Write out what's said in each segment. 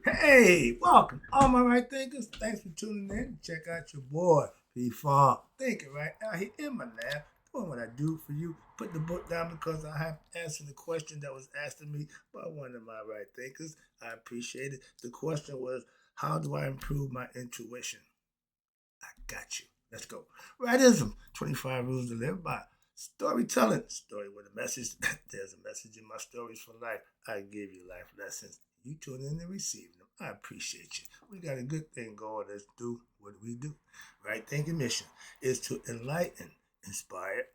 Hey, welcome, all my right thinkers. Thanks for tuning in. Check out your boy, P Farm. Thinking right out here in my lab, doing what I do for you. Put the book down because I have answered the question that was asked of me by one of my right thinkers. I appreciate it. The question was, how do I improve my intuition? I got you. Let's go. Rightism, 25 rules to live by. Storytelling, story with a message. There's a message in my stories for life. I give you life lessons. You tune in and receive them. I appreciate you. We got a good thing going. Let's do what we do. Right thinking mission is to enlighten, inspire,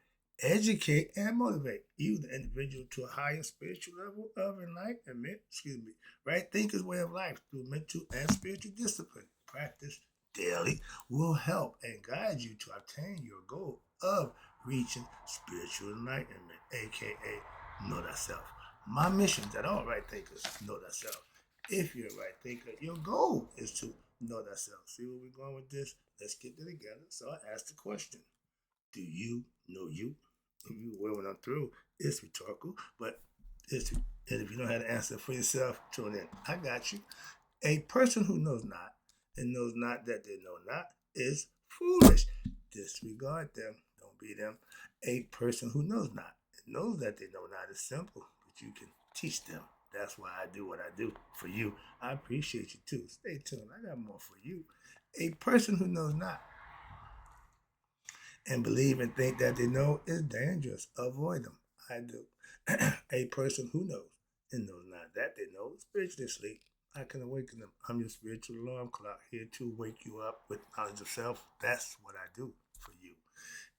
educate, and motivate you, the individual, to a higher spiritual level of enlightenment. Right thinkers' way of life through mental and spiritual discipline. Practice daily will help and guide you to obtain your goal of reaching spiritual enlightenment, aka know thyself. My mission is that all right thinkers know thyself. If you're a right thinker, your goal is to know thyself. See where we're going with this? Let's get it together. So I asked the question: do you know you? If you will, when I'm through, it's rhetorical, but it's and if you don't have to answer for yourself, tune in. I got you. A person who knows not and knows not that they know not is foolish. Disregard them. Don't be them. A person who knows not and knows that they know not is simple, but you can teach them. That's why I do what I do for you. I appreciate you too. Stay tuned. I got more for you. A person who knows not and believe and think that they know is dangerous. Avoid them. I do. A person who knows and knows not that they know is spiritually asleep. I can awaken them. I'm your spiritual alarm clock here to wake you up with knowledge of self. That's what I do for you.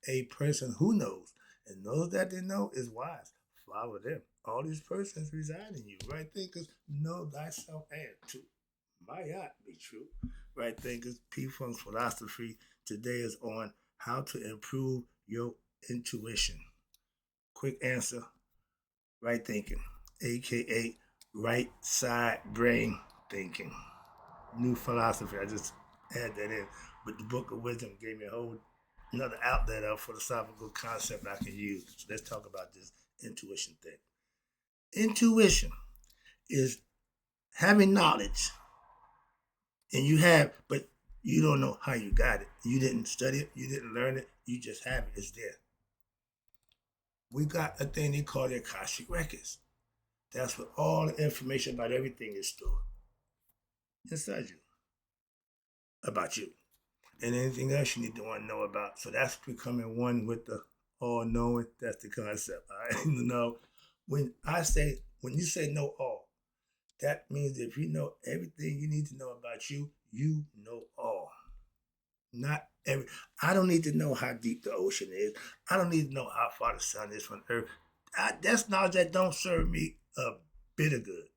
A person who knows and knows that they know is wise. Follow them. All these persons reside in you. Right thinkers, know thyself and to my yacht be true. Right thinkers, P Funk's philosophy today is on how to improve your intuition. Quick answer: right thinking, aka right side brain thinking. New philosophy. I just add that in. But the Book of Wisdom gave me a whole another outlet of philosophical concept I can use. So let's talk about this intuition thing. Intuition is having knowledge, and you have, but you don't know how you got it. You didn't study it. You didn't learn it. You just have it. It's there. We got a thing they call the Akashic Records. That's where all the information about everything is stored inside you, about you, and anything else you need to want to know about. So that's becoming one with the all knowing. That's the concept. All right. When you say know all, that means if you know everything you need to know about you, you know all. Not every. I don't need to know how deep the ocean is. I don't need to know how far the sun is from Earth. That's knowledge that don't serve me a bit of good.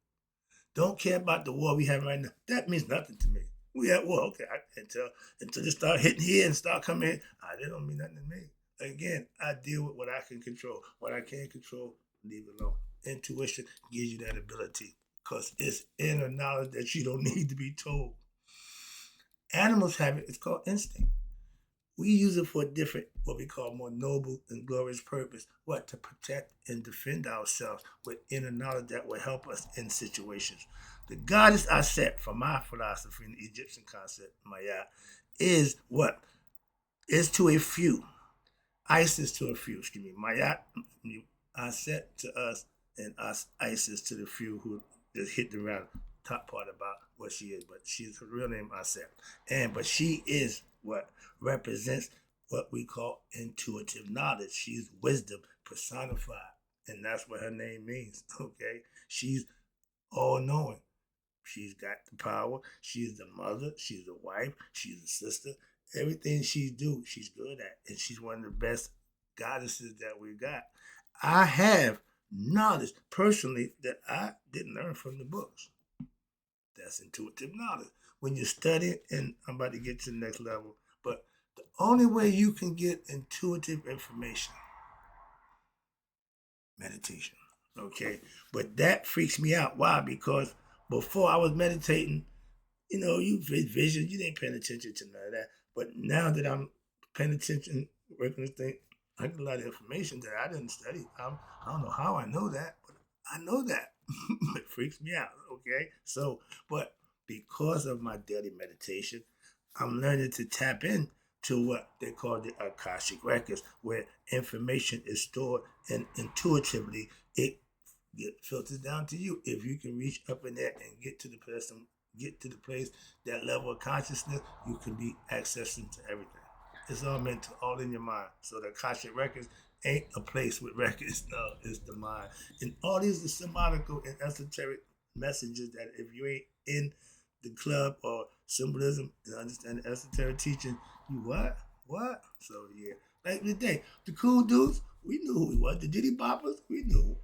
Don't care about the war we have right now. That means nothing to me. We at war, okay. Until they start hitting here and start coming in, they don't mean nothing to me. Again, I deal with what I can control. What I can't control, leave it alone. Intuition gives you that ability because it's inner knowledge that you don't need to be told. Animals have it. It's called instinct. We use it for a different, what we call more noble and glorious purpose. What? To protect and defend ourselves with inner knowledge that will help us in situations. The goddess I set for my philosophy in the Egyptian concept, Maya, is what? Is to a few. Isis to a few, excuse me. Maya, I set to us, and us, Isis to the few who just hit the round top part about what she is, but she's her real name Aset. But she is what represents what we call intuitive knowledge. She's wisdom personified, and that's what her name means. Okay, she's all knowing. She's got the power. She's the mother. She's the wife. She's the sister. Everything she do, she's good at, and she's one of the best goddesses that we got. I have knowledge personally that I didn't learn from the books. That's intuitive knowledge. When you study, and I'm about to get to the next level, but the only way you can get intuitive information, meditation. Okay. But that freaks me out. Why? Because before I was meditating, you vision, you didn't pay attention to none of that. But now that I'm paying attention, working this thing, I get a lot of information that I didn't study. I don't know how I know that, but I know that. It freaks me out. Okay. So, but because of my daily meditation, I'm learning to tap in to what they call the Akashic records, where information is stored and intuitively it get filters down to you. If you can reach up in there and get to the place, that level of consciousness, you can be accessing to everything. It's all mental, all in your mind. So the Akashic records ain't a place with records. No, it's the mind. And all these are symbolical and esoteric messages that if you ain't in the club or symbolism and understand the esoteric teaching, you what? What? So yeah. Like today, the cool dudes, we knew who he was. The Diddy Boppers, we knew.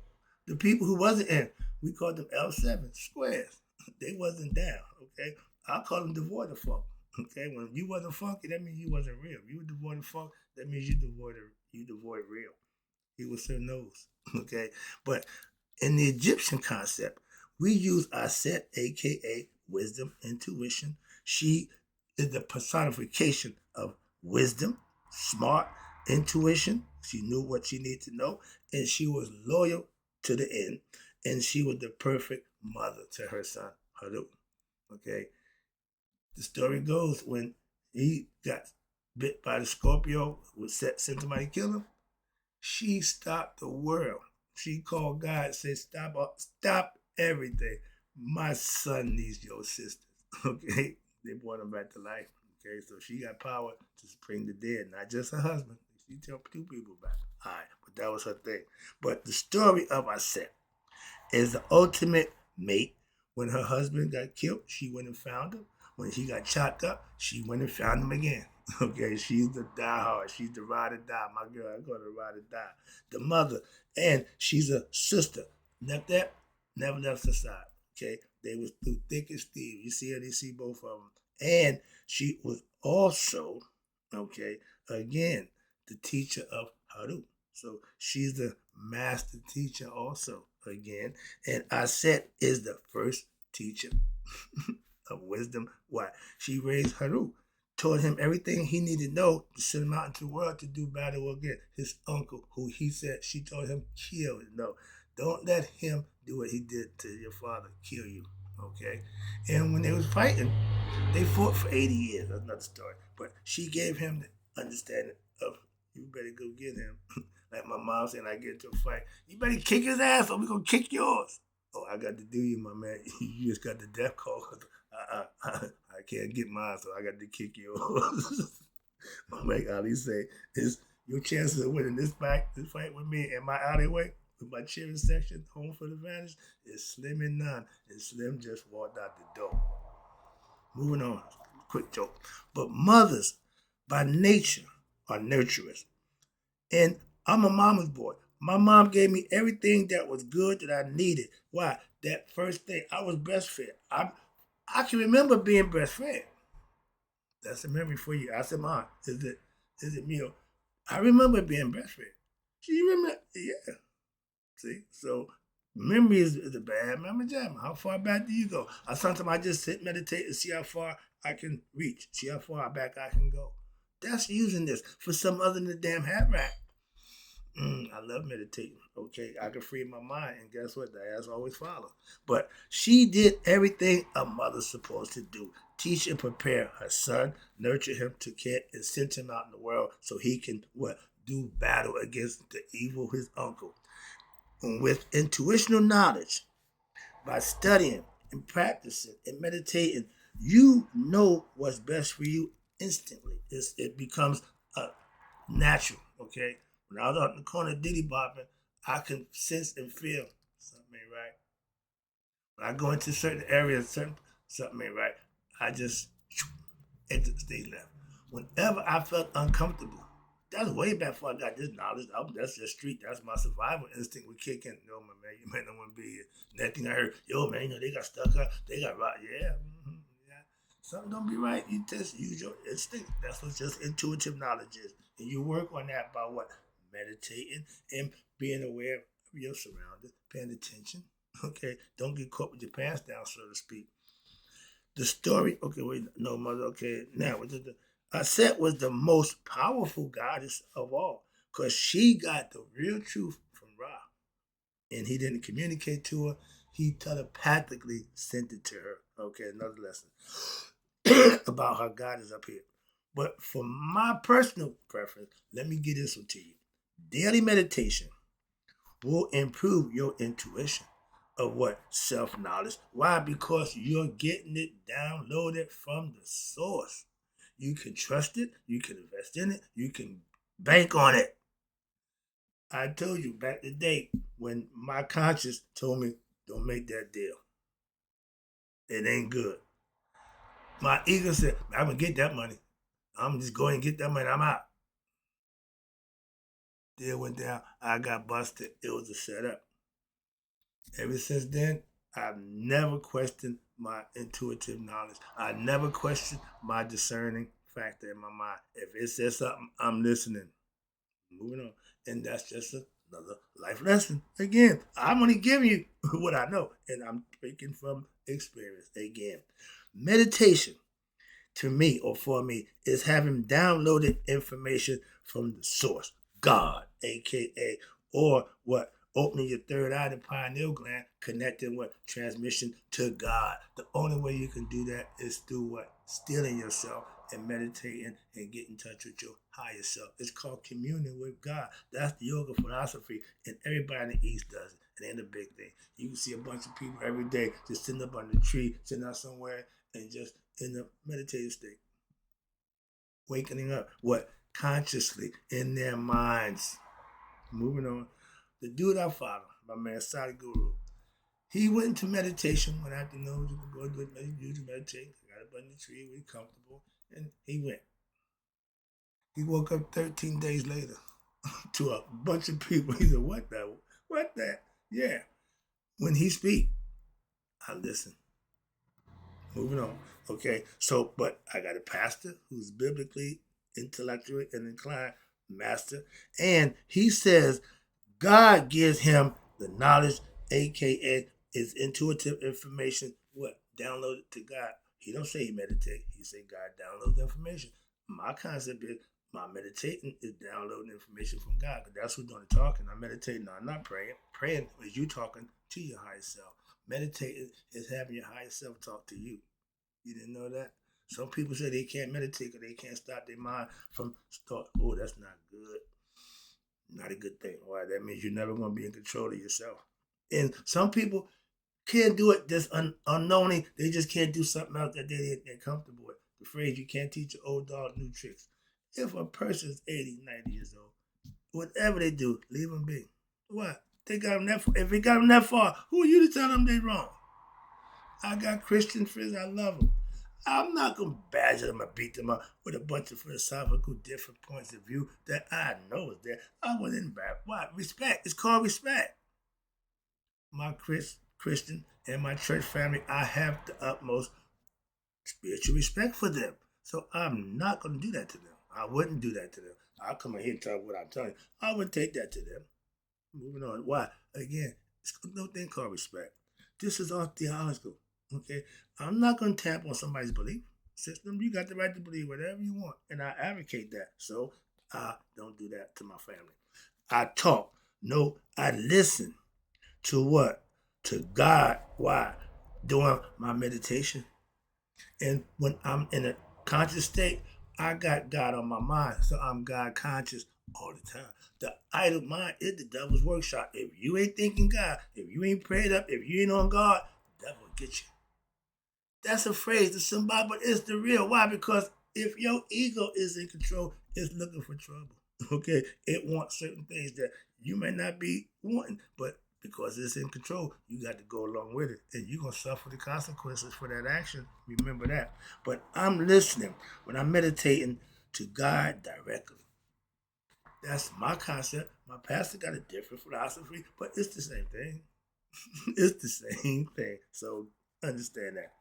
The people who wasn't in, we called them L7 squares. They wasn't down, okay? I call them devoid of funk. Okay, when you wasn't funky, that means you wasn't real. If you were devoid of funk, that means you devoid real. He was Sir Nose. Okay, but in the Egyptian concept, we use Aset, aka wisdom, intuition. She is the personification of wisdom, smart, intuition. She knew what she needed to know, and she was loyal to the end. And she was the perfect mother to her son, Haru. Okay, the story goes when he got bit by the Scorpio, was sent somebody to kill him. She stopped the world. She called God and said, stop everything. My son needs your sisters. Okay? They brought him back to life. Okay, so she got power to bring the dead, not just her husband. She took two people back. All right, but that was her thing. But the story of Aset is the ultimate mate. When her husband got killed, she went and found him. When he got chopped up, she went and found him again. Okay, she's the diehard. She's the ride or die. My girl, I call her ride or die. The mother, and she's a sister. Never left her side. Okay, they was through thick as steel. You see her, they see both of them. And she was also, okay, again, the teacher of Haru. So she's the master teacher also again. And Aset is the first teacher of wisdom. Why? She raised Haru, taught him everything he needed to know to send him out into the world to do battle against his uncle, who he said she told him kill. No, don't let him do what he did to your father, kill you. Okay? And when they was fighting, they fought for 80 years. That's another story. But she gave him the understanding of you better go get him. Like my mom said, I get into a fight. You better kick his ass or we gonna kick yours. Oh, I got to do you, my man. You just got the death call. I can't get mine, so I got to kick yours. Like Ali say, is your chances of winning this fight with me in my alleyway with my cheering section, home for the advantage, is slim and none. And Slim just walked out the door. Moving on, quick joke. But mothers, by nature, are nurturers. And I'm a mama's boy. My mom gave me everything that was good that I needed. Why? That first thing, I was breastfed. I can remember being breastfed. That's a memory for you. I said, Mom, is it meal? I remember being breastfed. She remember, yeah. See, so memory is a bad memory jam. How far back do you go? Sometimes I just sit, meditate, and see how far I can reach. See how far back I can go. That's using this for some other than the damn hat rack. I love meditating. Okay, I can free my mind, and guess what? The ass always follows. But she did everything a mother's supposed to do: teach and prepare her son, nurture him to care, and send him out in the world so he can do battle against the evil his uncle. And with intuitional knowledge, by studying and practicing and meditating, you know what's best for you instantly. It becomes natural. Okay. When I was out in the corner Diddy bopping, I can sense and feel something ain't right. When I go into certain areas, something ain't right. I just enter the stage left. Whenever I felt uncomfortable, that's way back before I got this knowledge. That's just street. That's my survival instinct would kick in. Yo, my man, you might not want to be here. Next thing I heard, yo, man, they got stuck up. They got rocked. Yeah. Yeah. Something don't be right. You just use your instinct. That's what just intuitive knowledge is. And you work on that by what? Meditating and being aware of your surroundings, paying attention. Okay. Don't get caught with your pants down, so to speak. The story, okay, wait, no, mother, okay, now, Aset was the most powerful goddess of all because she got the real truth from Ra. And he didn't communicate to her, he telepathically sent it to her. Okay, another lesson about how God is up here. But for my personal preference, let me get this one to you. Daily meditation will improve your intuition of what self-knowledge. Why? Because you're getting it downloaded from the source. You can trust it, you can invest in it, you can bank on it. I told you back the day when my conscience told me, don't make that deal. It ain't good. My ego said, I'm gonna get that money. I'm just going to get that money. I'm out. Deal went down. I got busted. It was a setup. Ever since then, I've never questioned my intuitive knowledge. I never questioned my discerning factor in my mind. If it says something, I'm listening. Moving on. And that's just another life lesson. Again, I'm only giving you what I know, and I'm speaking from experience. Again, meditation to me or for me is having downloaded information from the source, God, aka, or what? Opening your third eye, the pineal gland, connecting what? Transmission to God. The only way you can do that is through what? Stealing yourself and meditating and get in touch with your higher self. It's called communion with God. That's the yoga philosophy, and everybody in the East does it. It ain't a big thing. You can see a bunch of people every day just sitting up under a tree, sitting out somewhere, and just in the meditative state. Waking up, what? Consciously in their minds. Moving on. The dude I follow, my man Sadhguru, he went into meditation one afternoon. You can go do it, you can meditate. Got up under the tree, really comfortable, and he went. He woke up 13 days later to a bunch of people. He said, "What the? What that? Yeah." When he speak, I listen. Moving on. Okay. So, but I got a pastor who's biblically, intellectually, and inclined master. And he says God gives him the knowledge, aka is intuitive information, what? Downloaded to God. He don't say he meditate. He say God downloads information. My concept is my meditating is downloading information from God. Because that's who's doing the talking. I'm meditating. No, I'm not praying. Praying is you talking to your higher self. Meditating is having your higher self talk to you. You didn't know that? Some people say they can't meditate because they can't stop their mind from thought. Oh, that's not good. Not a good thing. Why? That means you're never going to be in control of yourself. And some people can't do it just unknowingly. They just can't do something else that they're comfortable with. The phrase, you can't teach an old dog new tricks. If a person's 80, 90 years old, whatever they do, leave them be. What? They got them that far. If they got them that far, who are you to tell them they wrong? I got Christian friends, I love them. I'm not going to badger them or beat them up with a bunch of philosophical different points of view that I know is there. I wasn't bad. Why? Respect. It's called respect. My Christian and my church family, I have the utmost spiritual respect for them. So I'm not going to do that to them. I wouldn't do that to them. I'll come in here and tell you what I'm telling you. I wouldn't take that to them. Moving on. Why? Again, it's no thing called respect. This is all theological. Okay? I'm not going to tap on somebody's belief system. You got the right to believe whatever you want. And I advocate that. So I don't do that to my family. I talk. No, I listen to what? To God. Why? Doing my meditation. And when I'm in a conscious state, I got God on my mind. So I'm God conscious all the time. The idle mind is the devil's workshop. If you ain't thinking God, if you ain't prayed up, if you ain't on God, the devil will get you. That's a phrase, the symbol, but it's the real. Why? Because if your ego is in control, it's looking for trouble. Okay? It wants certain things that you may not be wanting, but because it's in control, you got to go along with it. And you're going to suffer the consequences for that action. Remember that. But I'm listening when I'm meditating to God directly. That's my concept. My pastor got a different philosophy, but it's the same thing. It's the same thing. So understand that.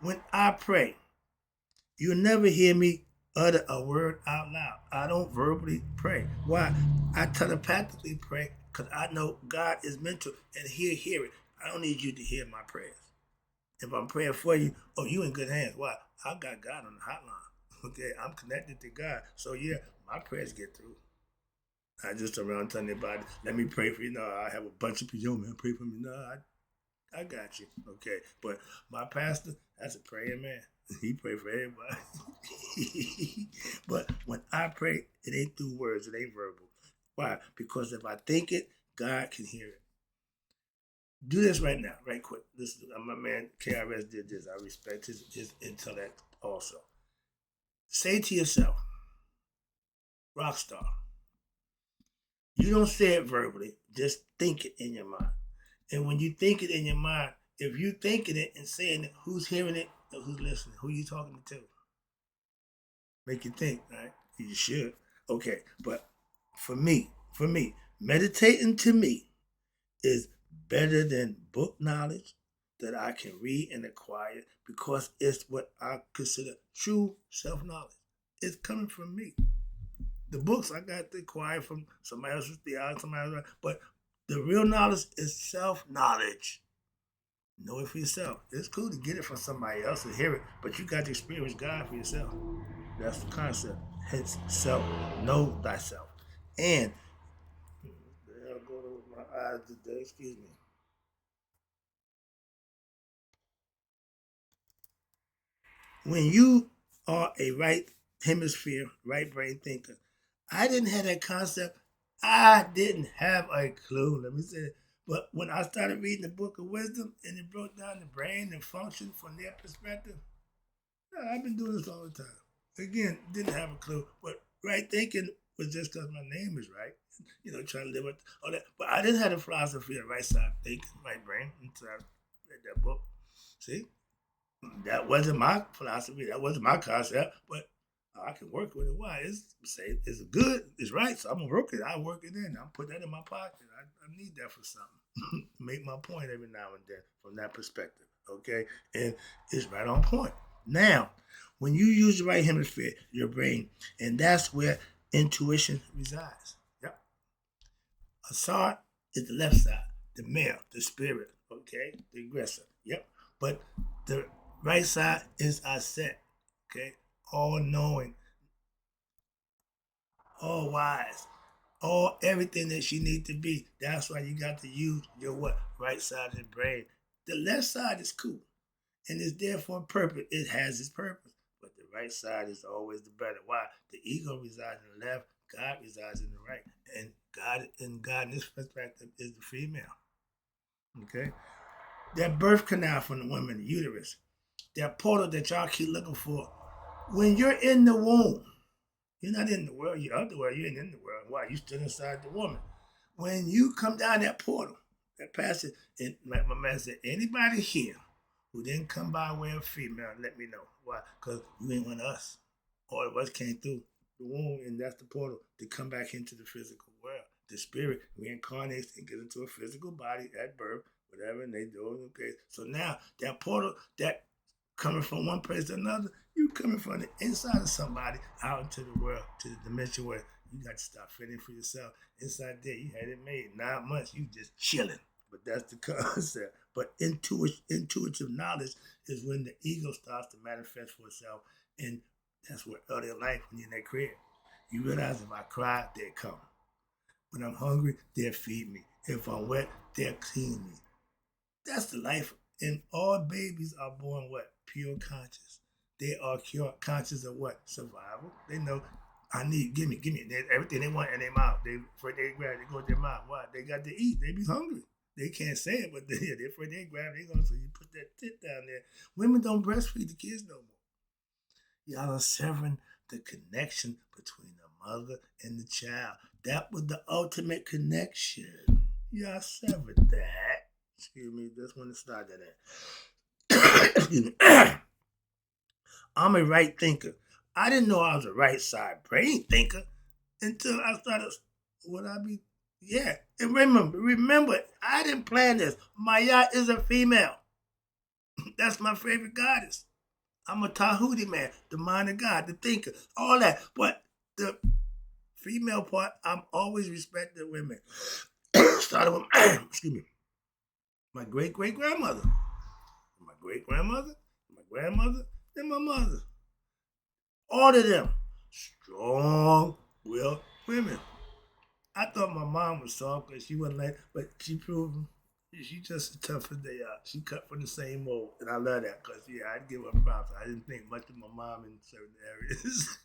When I pray, you'll never hear me utter a word out loud. I don't verbally pray. Why? I telepathically pray because I know God is mental and He'll hear it. I don't need you to hear my prayers. If I'm praying for you, oh, you in good hands. Why? I got God on the hotline. Okay, I'm connected to God. So yeah, my prayers get through. I just around telling everybody, let me pray for you. No, I have a bunch of people, yo man, pray for me. No, I got you. Okay. But my pastor, that's a praying man. He pray for everybody. But when I pray, it ain't through words, it ain't verbal. Why? Because if I think it, God can hear it. Do this right now, right quick. This my man KRS did this. I respect his intellect also. Say to yourself, Rockstar. You don't say it verbally, just think it in your mind. And when you think it in your mind, if you thinking it and saying it, who's hearing it or who's listening? Who you talking to? Make you think, right? You should. Okay, but for me, meditating to me is better than book knowledge that I can read and acquire because it's what I consider true self knowledge. It's coming from me. The books I got to acquire from somebody else's theology, somebody else, but the real knowledge is self knowledge. Know it for yourself. It's cool to get it from somebody else and hear it, but you got to experience God for yourself. That's the concept. Hence, self. Know thyself. And, I'll go to my eyes today, excuse me. When you are a right hemisphere, right brain thinker, I didn't have that concept. I didn't have a clue. Let me say it. But when I started reading the book of wisdom and it broke down the brain and function from their perspective, I've been doing this all the time. Again, didn't have a clue. But right thinking was just because my name is right. Trying to live with all that. But I didn't have the philosophy of right side thinking, right brain until I read that book. See? That wasn't my philosophy. That wasn't my concept. But I can work with it. Why? It's good. It's right. So I'm gonna work it. I work it in. I'll put that in my pocket. I need that for something. Make my point every now and then from that perspective. Okay, and it's right on point. Now, when you use the right hemisphere, your brain, and that's where intuition resides. Yep. Asad is the left side, the male, the spirit. Okay, the aggressor. Yep. But the right side is Aset. Okay, all knowing, all wise, all everything that she needs to be. That's why you got to use your what? Right side of the brain. The left side is cool and it's there for a purpose. It has its purpose. But the right side is always the better. Why? The ego resides in the left, God resides in the right. And God in this perspective is the female. Okay? That birth canal from the woman, the uterus, that portal that y'all keep looking for. When you're in the womb, you're not in the world, you're out the world, you ain't in the world. Why? You still inside the woman. When you come down that portal, that passage, and like my man said, anybody here who didn't come by way of female, let me know. Why? Because you ain't one of us. All of us came through the womb, and that's the portal to come back into the physical world. The spirit reincarnates and gets into a physical body at birth, whatever, and they do it. Okay. So now that portal, that coming from one place to another, you coming from the inside of somebody out into the world, to the dimension where you got to start fitting for yourself. Inside there, you had it made. 9 months, you just chilling. But that's the concept. But intuitive knowledge is when the ego starts to manifest for itself. And that's where early in life, when you're in that crib, you realize if I cry, they'll come. When I'm hungry, they'll feed me. If I'm wet, they'll clean me. That's the life. And all babies are born what? Pure conscious. They are pure conscious of what? Survival. They know I need, give me. Everything they want in their mouth. They grab, they go to their mouth. Why? They got to eat. They be hungry. They can't say it, but they're afraid they grab, they go, so you put that tit down there. Women don't breastfeed the kids no more. Y'all are severing the connection between the mother and the child. That was the ultimate connection. Y'all severed that. Excuse me, that's when it started at. Excuse me. I'm a right thinker. I didn't know I was a right side brain thinker until I started. Would I be? Yeah. And remember, I didn't plan this. Maya is a female. That's my favorite goddess. I'm a Tahuti man, the mind of God, the thinker, all that. But the female part, I'm always respected women. Started with, excuse me, my great great grandmother, my great grandmother, my grandmother, and my mother. All of them strong willed women. I thought my mom was soft because she wasn't like, but she proved She just as tough as they are. She cut from the same mold, and I love that because I'd give her props. I didn't think much of my mom in certain areas.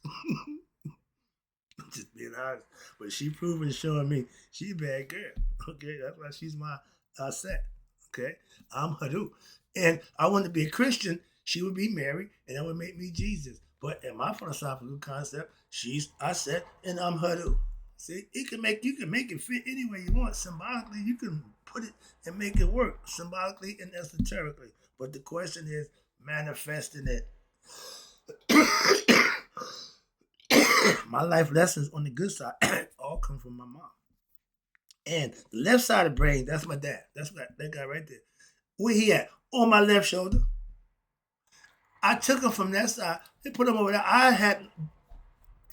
Just being honest, but she proving showing me she a bad girl. Okay, that's why she's my set. Okay, I'm Hadu, and I want to be a Christian. She would be Mary, and that would make me Jesus. But in my philosophical concept, she's I said, and I'm Hadu. See, you can make it fit any way you want. Symbolically, you can put it and make it work symbolically and esoterically. But the question is manifesting it. My life lessons on the good side all come from my mom. And the left side of the brain, that's my dad. That's that guy right there. Where he at? On my left shoulder. I took him from that side and put him over there. I had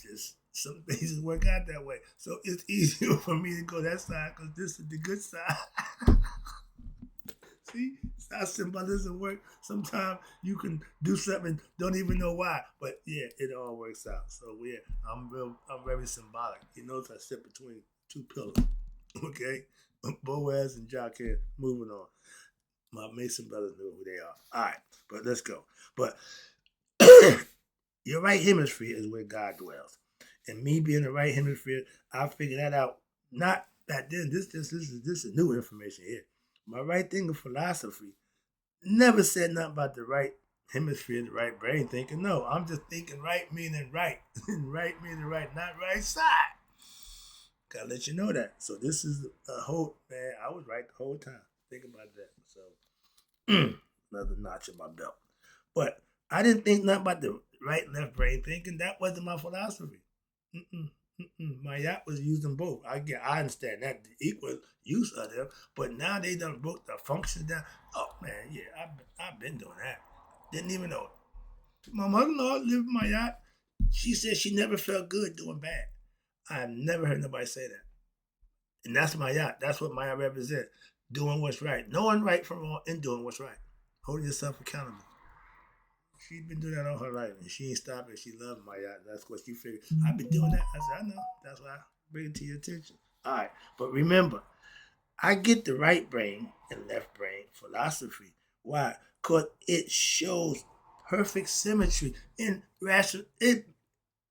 just some things just work out that way. So it's easier for me to go that side because this is the good side. See, it's how symbolism works. Sometimes you can do something, don't even know why, but yeah, it all works out. So yeah, I'm very symbolic. You notice I sit between two pillars. Okay, Boaz and Jaquez. Moving on. My Mason brothers know who they are. All right, but let's go. But your right hemisphere is where God dwells, and me being the right hemisphere, I figured that out. Not back then. This is new information here. My right thing of philosophy never said nothing about the right hemisphere, the right brain thinking. No, I'm just thinking right meaning right. Right meaning right, not right side. Gotta let you know that. So this is a whole man, I was right the whole time. Think about that. So another notch in my belt. But I didn't think nothing about the right and left brain thinking. That wasn't my philosophy. Mm-mm. My yacht was using both. I understand that the equal use of them, but now they done broke the functions down. Oh man, yeah, I've been doing that. Didn't even know it. My mother-in-law lived in my yacht. She said she never felt good doing bad. I've never heard nobody say that. And that's my yacht. That's what my yacht represents. Doing what's right. Knowing right from wrong and doing what's right. Holding yourself accountable. She's been doing that all her life, and she ain't stopping. She loves my yacht. That's what she figured. I've been doing that. I said, I know. That's why I bring it to your attention. All right, but remember, I get the right brain and left brain philosophy. Why? Because it shows perfect symmetry in rational. It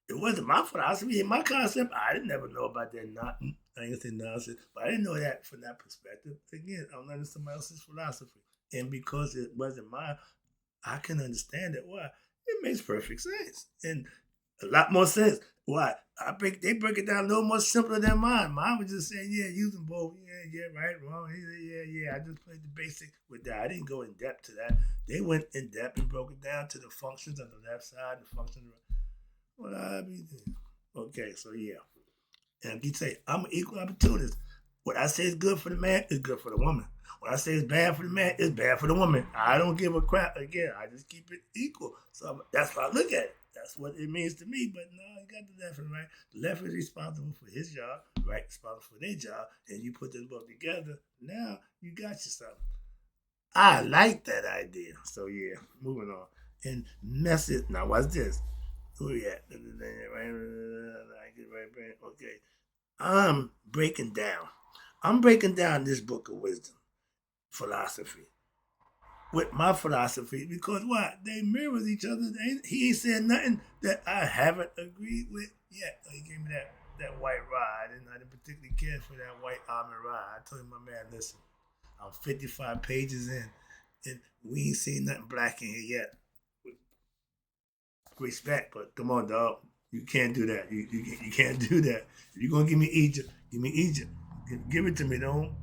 wasn't my philosophy. In my concept, I didn't never know about that. Not I ain't gonna say nonsense, but I didn't know that from that perspective. Again, I'm learning somebody else's philosophy, and because it wasn't mine, I can understand it. Why? It makes perfect sense and a lot more sense. Why? They break it down a little more simpler than mine. Mine was just saying, yeah, using both. Yeah, right, wrong. Yeah. I just played the basic with that. I didn't go in depth to that. They went in depth and broke it down to the functions of the left side, the functions of the right. Well, I mean, okay, so yeah. And you say, I'm an equal opportunist. What I say is good for the man is good for the woman. What I say is bad for the man is bad for the woman. I don't give a crap. Again, I just keep it equal. So that's how I look at it. That's what it means to me. But no, you got the left and right. The left is responsible for his job, right responsible for their job, and you put them both together. Now you got you something. I like that idea. So yeah, moving on. And message. Now watch this. Who we at? Okay. I'm breaking down. I'm breaking down this book of wisdom philosophy with my philosophy because what? They mirror each other. He ain't said nothing that I haven't agreed with yet. He gave me that white rod, and I didn't particularly care for that white almond rod. I told him, my man, listen, I'm 55 pages in, and we ain't seen nothing black in here yet. Respect, but come on, dog. You can't do that. You can't do that. If you're gonna give me Egypt, give me Egypt. Give it to me. Don't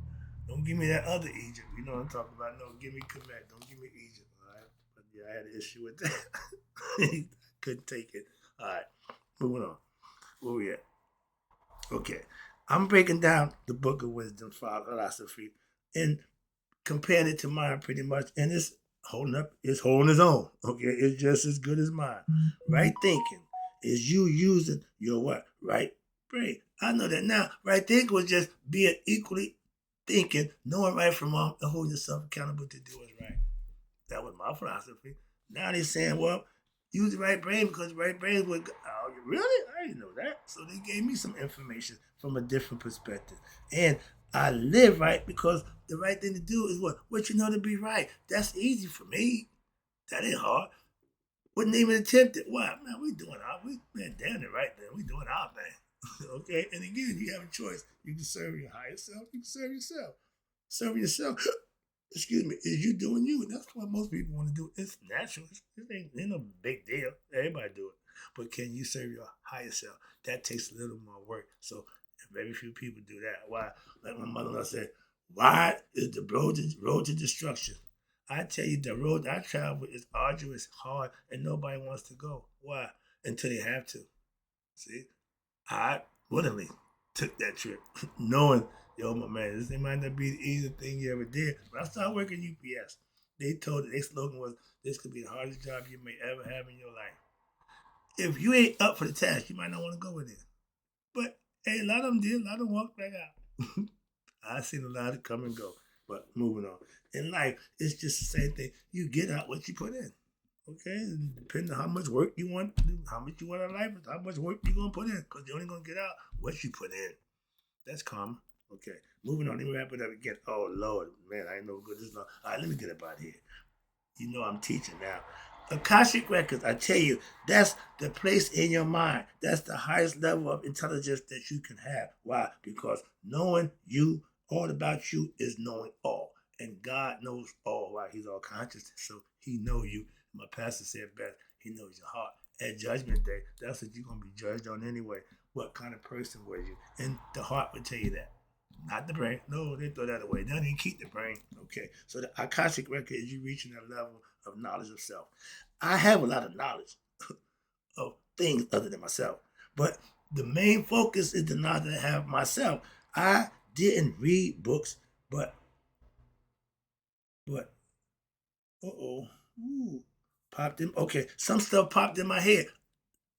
give me that other Egypt. You know what I'm talking about? No, give me Kemet. Don't give me Egypt. All right. But yeah, I had an issue with that. Couldn't take it. All right. Moving on. Where we at? Okay. I'm breaking down the Book of Wisdom philosophy and comparing it to mine pretty much, and it's holding up. It's holding its own. Okay, it's just as good as mine. Right thinking is you using your what? Right brain. I know that now. Right thinking was just being equally thinking, knowing right from wrong, and holding yourself accountable to do what's right. That was my philosophy. Now they're saying, well, use the right brain because the right brain would. Oh, really? I didn't know that. So they gave me some information from a different perspective, and I live right because the right thing to do is what you know to be right. That's easy for me. That ain't hard. Wouldn't even attempt it. Why, man? We man, damn it, right there. We doing our thing. Okay. And again, you have a choice. You can serve your higher self. You can serve yourself. Serve yourself. Excuse me. Is you doing you? That's what most people want to do. It's natural. It ain't no big deal. Everybody do it. But can you serve your higher self? That takes a little more work. So very few people do that. Why? Like my mother-in-law said, why is the road to destruction? I tell you, the road I travel is arduous, hard, and nobody wants to go. Why? Until they have to. See, I willingly took that trip, knowing, yo, my man, this might not be the easiest thing you ever did. But I started working UPS. They told it, their slogan was, this could be the hardest job you may ever have in your life. If you ain't up for the task, you might not want to go in there. But hey, a lot of them did. A lot of them walked back out. I've seen a lot of come and go. But moving on. In life, it's just the same thing. You get out what you put in. Okay? And depending on how much work you want, how much you want in life, how much work you're going to put in. Because you're only going to get out what you put in. That's karma. Okay. Moving on. Let me wrap it up again. Oh, Lord. Man, I ain't no good this long. All right, let me get up out of here. You know I'm teaching now. Akashic Records, I tell you, that's the place in your mind. That's the highest level of intelligence that you can have. Why? Because knowing you, all about you, is knowing all. And God knows all. Why? He's all conscious. So he knows you. My pastor said best, he knows your heart. At Judgment Day, that's what you're going to be judged on anyway. What kind of person were you? And the heart would tell you that. Not the brain. No, they throw that away. They didn't keep the brain. Okay. So the Akashic Record is you reaching that level of knowledge of self. I have a lot of knowledge of things other than myself. But the main focus is the knowledge that I have myself. I didn't read books, but uh-oh. Ooh. Popped in. Okay. Some stuff popped in my head.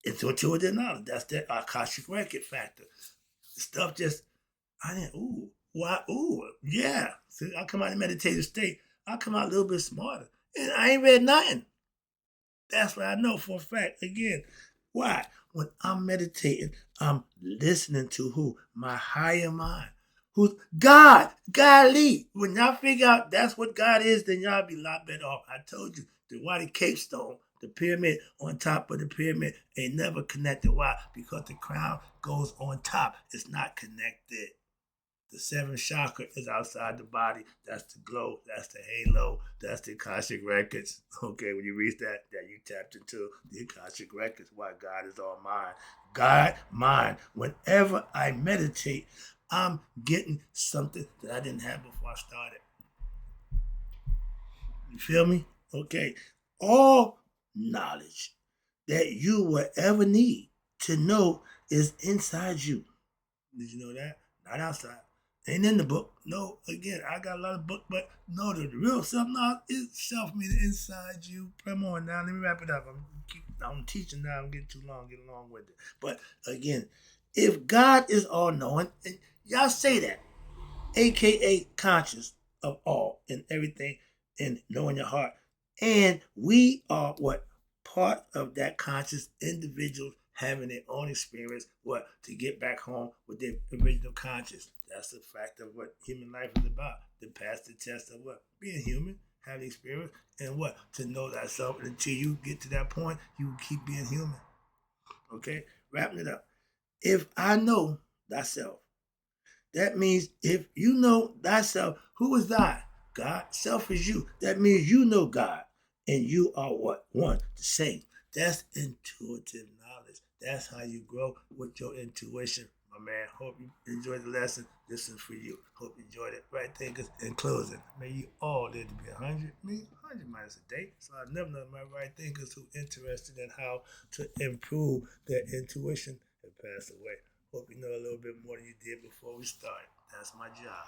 It's intuitive knowledge. That's that Akashic Record factor. Stuff just I didn't. Ooh, why? Ooh, yeah. See, I come out in meditative state. I come out a little bit smarter, and I ain't read nothing. That's what I know for a fact. Again, why? When I'm meditating, I'm listening to who? My higher mind. Who's God? Golly. When y'all figure out that's what God is, then y'all be a lot better off. I told you, the White Cape Stone, the pyramid on top of the pyramid ain't never connected. Why? Because the crown goes on top. It's not connected. The seventh chakra is outside the body. That's the glow. That's the halo. That's the Akashic Records. Okay, when you reach that you tapped into the Akashic Records. Why God is all mine. God, mine. Whenever I meditate, I'm getting something that I didn't have before I started. You feel me? Okay. All knowledge that you will ever need to know is inside you. Did you know that? Not outside. Ain't in the book. No, again, I got a lot of book, but no, the real self knowledge is self meaning inside you. Come on now, let me wrap it up. I'm teaching now. I'm getting too long, getting along with it. But again, if God is all knowing, and y'all say that, aka conscious of all and everything, and knowing your heart, and we are what part of that conscious individual having their own experience, what to get back home with their original conscious. That's the fact of what human life is about. To pass the test of what being human, having experience, and what to know thyself. And until you get to that point, you keep being human. Okay, wrapping it up. If I know thyself, that means if you know thyself, who is thy? God. Self is you. That means you know God. And you are what? One, the same. That's intuitive knowledge. That's how you grow with your intuition, my man. Hope you enjoyed the lesson. This is for you. Hope you enjoyed it. Right thinkers, in closing, may you all live to be 100. Me, 100 minus a day. So I never know my right thinkers who interested in how to improve their intuition and pass away. Hope you know a little bit more than you did before we started. That's my job.